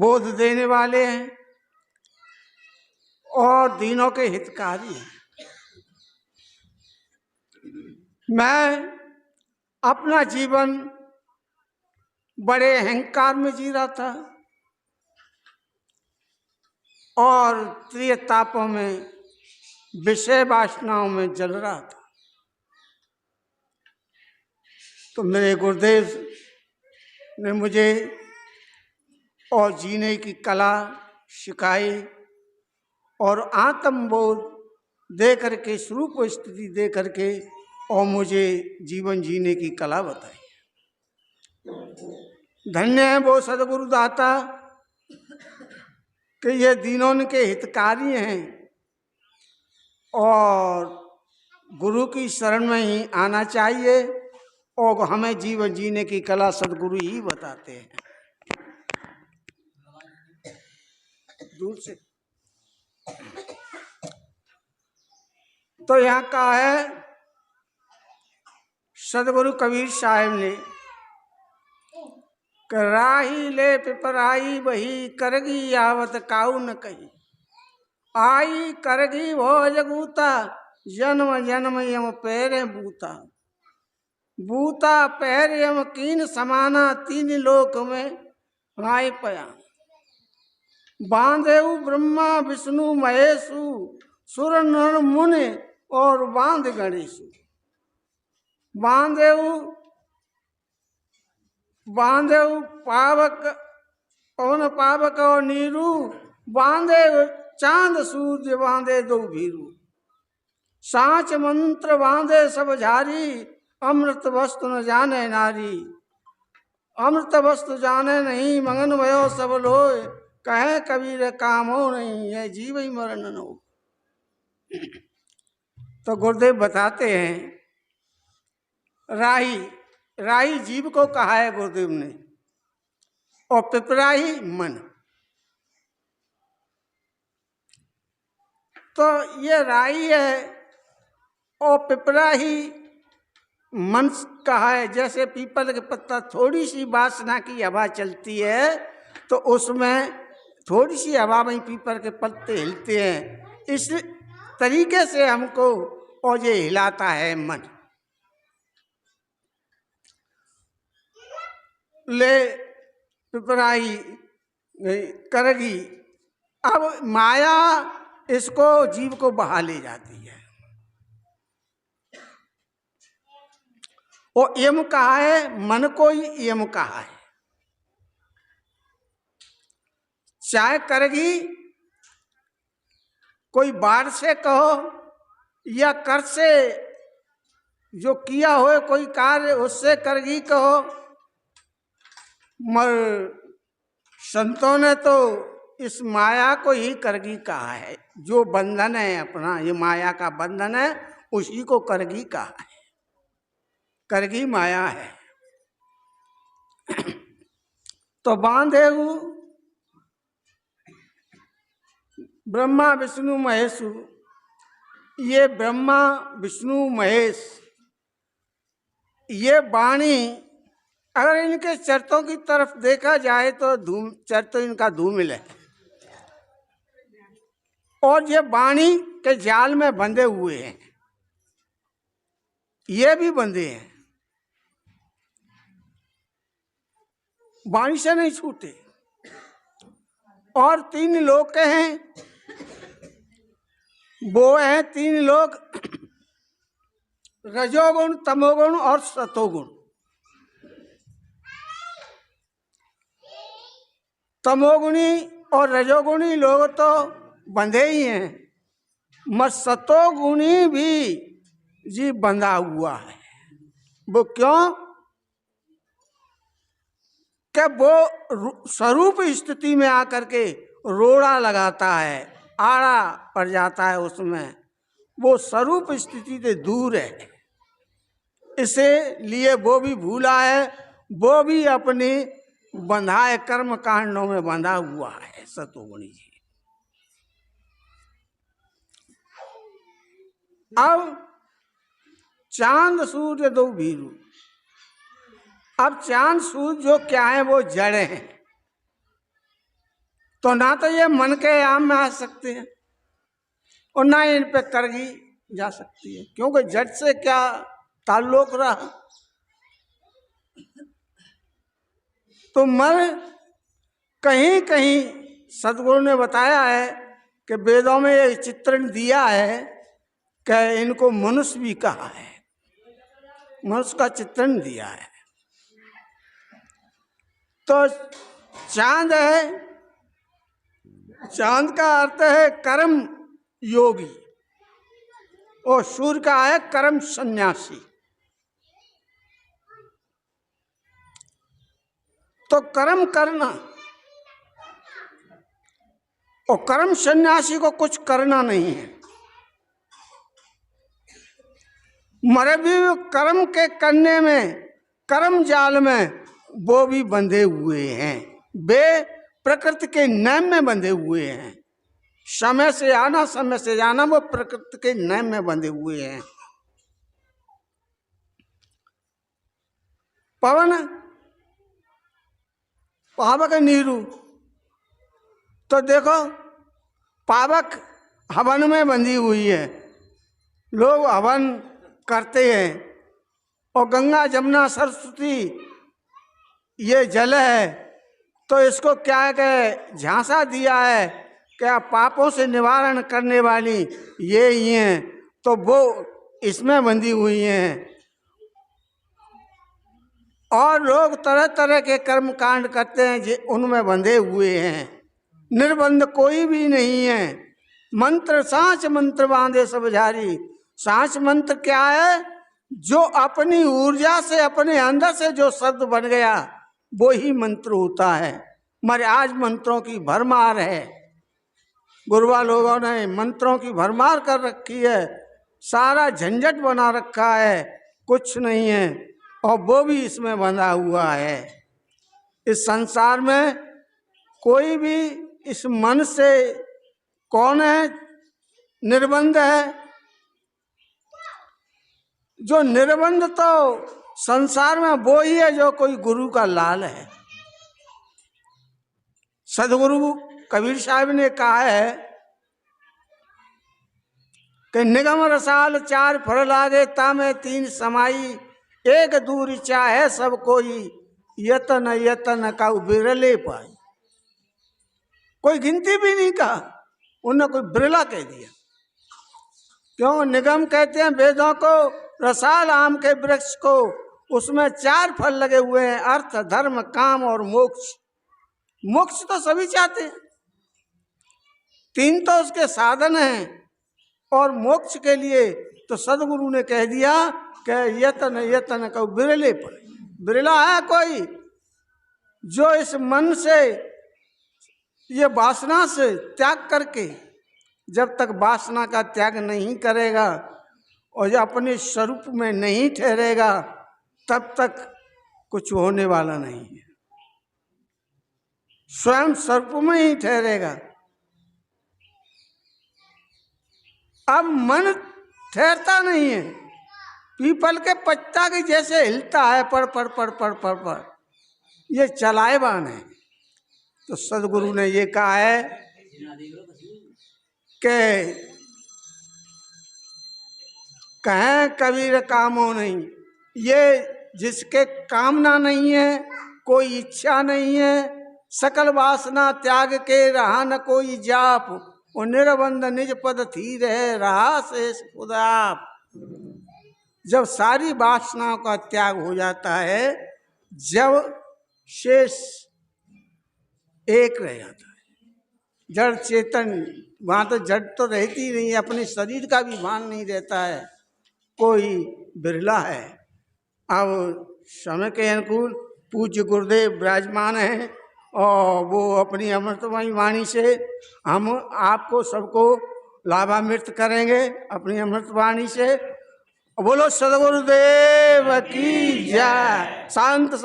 बोध देने वाले हैं और दीनों के हितकारी हैं। मैं अपना जीवन बड़े अहंकार में जी रहा था और प्रिय तापों में, विषय वासनाओं में जल रहा था। तो मेरे गुरुदेव ने मुझे और जीने की कला सिखाई और आत्मबोध दे करके, स्वरूप स्थिति दे करके और मुझे जीवन जीने की कला बताई। धन्य है वो सदगुरु दाता कि ये दीनों के हितकारी हैं और गुरु की शरण में ही आना चाहिए और हमें जीवन जीने की कला सदगुरु ही बताते हैं। दूर से तो यहाँ का है सदगुरु कबीर साहब ने, राही ले पिपराई वही करगी आवत काऊ न कही, आई करगी भोज गूता जन्म जन्म यम पैरे बूता, बूता पैर यम कीन समाना तीन लोक में आए पया, बांधेऊ ब्रह्मा विष्णु महेशु सुर नर मुनि और बांध गणेशु, बांधेऊ पावक पवन पावक और नीरू, बांधे चांद सूर्य बांधे दो भीरू, साच मंत्र बांधे सब झारी, अमृत वस्तु न जाने नारी, अमृत वस्तु जाने नहीं मगन भयो सब लोय, कहे कबीर कामो नहीं है जीव ही मरण न हो। तो गुरुदेव बताते हैं राही जीव को कहा है गुरुदेव ने और पिपराही मन। तो ये राही है और पिपराही मन कहा है। जैसे पीपल के पत्ता थोड़ी सी वासना की हवा चलती है तो उसमें थोड़ी सी हवा में पीपल के पत्ते हिलते हैं, इस तरीके से हमको और ये हिलाता है मन। ले पिपराही करगी, अब माया इसको जीव को बहा ले जाती है। और यम कहा है, मन को ही यम कहा है। चाहे करगी कोई बाढ़ से कहो या कर से जो किया हो कोई कार्य उससे करगी कहो, मगर संतों ने तो इस माया को ही करगी कहा है। जो बंधन है अपना, ये माया का बंधन है, उसी को करगी कहा है। करगी माया है। तो बांधेऊ ब्रह्मा विष्णु महेशु, ये ब्रह्मा विष्णु महेश, ये वाणी अगर इनके चरतों की तरफ देखा जाए तो चरत इनका धूमिल है और ये वाणी के जाल में बंधे हुए हैं, ये भी बंधे हैं, वाणी से नहीं छूटे। और तीन लोग हैं, वो हैं तीन लोग, रजोगुण तमोगुण और सतोगुण। तमोगुणी और रजोगुणी लोग तो बंधे ही हैं, मगर सतोगुणी भी जी बंधा हुआ है। वो क्यों? कि वो स्वरूप स्थिति में आकर के रोड़ा लगाता है, आड़ा पड़ जाता है उसमें, वो स्वरूप स्थिति से दूर है, इसलिए वो भी भूला है, वो भी अपने बंधाए कर्म कांडों में बंधा हुआ है सतोगुणी जी। अब चांद सूर्य दो भीरू, अब चांद सूर्य जो क्या है वो जड़ हैं, तो ना तो ये मन के आयाम में आ सकते हैं और ना ही इन पे करगी जा सकती है, क्योंकि जड़ से क्या ताल्लुक रहा। तो मन कहीं कहीं सदगुरु ने बताया है कि वेदों में ये चित्रण दिया है कि इनको मनुष्य भी कहा है, मनुष्य का चित्रण दिया है। तो चांद है, चांद का अर्थ है कर्म योगी और सूर्य का है कर्म सन्यासी। तो कर्म करना और कर्म सन्यासी को कुछ करना नहीं है, मरे भी कर्म के करने में, कर्म जाल में वो भी बंधे हुए हैं, वे प्रकृति के नियम में बंधे हुए हैं। समय से आना समय से जाना, वो प्रकृति के नियम में बंधे हुए हैं। पवन पावक नीरू, तो देखो पावक हवन में बंधी हुई है, लोग हवन करते हैं और गंगा जमुना सरस्वती ये जल है, तो इसको क्या है कि झांसा दिया है क्या पापों से निवारण करने वाली ये ही हैं, तो वो इसमें बंधी हुई हैं। और लोग तरह तरह के कर्म कांड करते हैं जो उनमें बंधे हुए हैं, निर्बंध कोई भी नहीं है। मंत्र सांच मंत्र बांधे सब झारी, सांच मंत्र क्या है? जो अपनी ऊर्जा से अपने अंदर से जो शब्द बन गया वो ही मंत्र होता है। मगर आज मंत्रों की भरमार है, गुरुआ लोगों ने मंत्रों की भरमार कर रखी है, सारा झंझट बना रखा है, कुछ नहीं है और वो भी इसमें बंधा हुआ है। इस संसार में कोई भी इस मन से कौन है निर्बंध है? जो निर्बंध तो संसार में वो ही है जो कोई गुरु का लाल है। सदगुरु कबीर साहब ने कहा है कि निगम रसाल चार फल लागे तामे तीन समाई, एक दूर चाहे सब कोई यतन यतन का बिरले पाई। कोई गिनती भी नहीं कहा, उन्होंने कोई बिरला कह दिया। क्यों? निगम कहते हैं वेदों को, रसाल आम के वृक्ष को, उसमें चार फल लगे हुए हैं, अर्थ धर्म काम और मोक्ष। मोक्ष तो सभी चाहते हैं, तीन तो उसके साधन हैं और मोक्ष के लिए तो सदगुरु ने कह दिया कि यतन यतन का बिरले पड़े। बिरला है कोई जो इस मन से ये वासना से त्याग करके, जब तक वासना का त्याग नहीं करेगा और जो अपने स्वरूप में नहीं ठहरेगा तब तक कुछ होने वाला नहीं है। स्वयं स्वरूप में ही ठहरेगा। अब मन ठहरता नहीं है, पीपल के पत्ता के जैसे हिलता है, पड़ पड़ पड़ पड़ पड़ पड़, ये चलाएबान है। तो सदगुरु ने ये कहा है कि कहें कबीर कामो नहीं, ये जिसके कामना नहीं है, कोई इच्छा नहीं है, सकल वासना त्याग के रहा न कोई जाप, और निर्बंध निज पद थी रहे रहा शेष खुदाप। जब सारी वासनाओं का त्याग हो जाता है, जब शेष एक रह जाता है, जड़ चेतन, वहाँ तो जड़ तो रहती नहीं है, अपने शरीर का भी भान नहीं रहता है, कोई बिरला है। अब समय के अनुकूल पूज्य गुरुदेव विराजमान हैं और वो अपनी अमृतमयी वाणी से हम आपको सबको लाभान्वित करेंगे अपनी अमृत वाणी से। बोलो सदगुरुदेव की जय। शांत